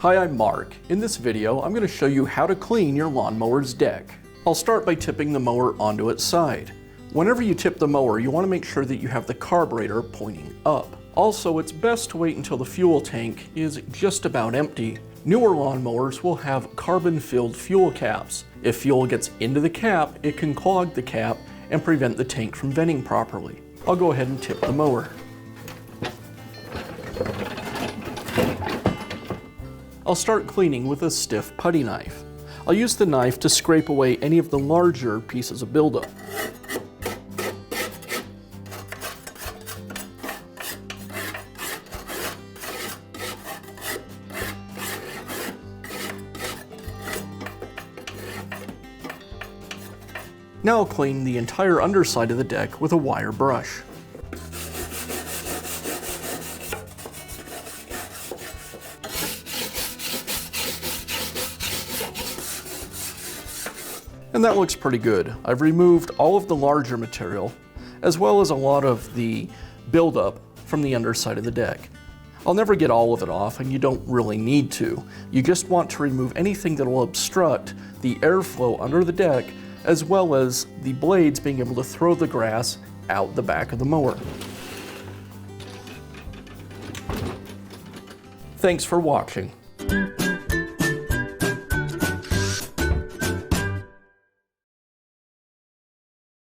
Hi, I'm Mark. In this video, I'm going to show you how to clean your lawnmower's deck. I'll start by tipping the mower onto its side. Whenever you tip the mower, you want to make sure that you have the carburetor pointing up. Also, it's best to wait until the fuel tank is just about empty. Newer lawnmowers will have carbon-filled fuel caps. If fuel gets into the cap, it can clog the cap and prevent the tank from venting properly. I'll go ahead and tip the mower. I'll start cleaning with a stiff putty knife. I'll use the knife to scrape away any of the larger pieces of buildup. Now I'll clean the entire underside of the deck with a wire brush. And that looks pretty good. I've removed all of the larger material, as well as a lot of the buildup from the underside of the deck. I'll never get all of it off, and you don't really need to. You just want to remove anything that will obstruct the airflow under the deck, as well as the blades being able to throw the grass out the back of the mower. Thanks for watching.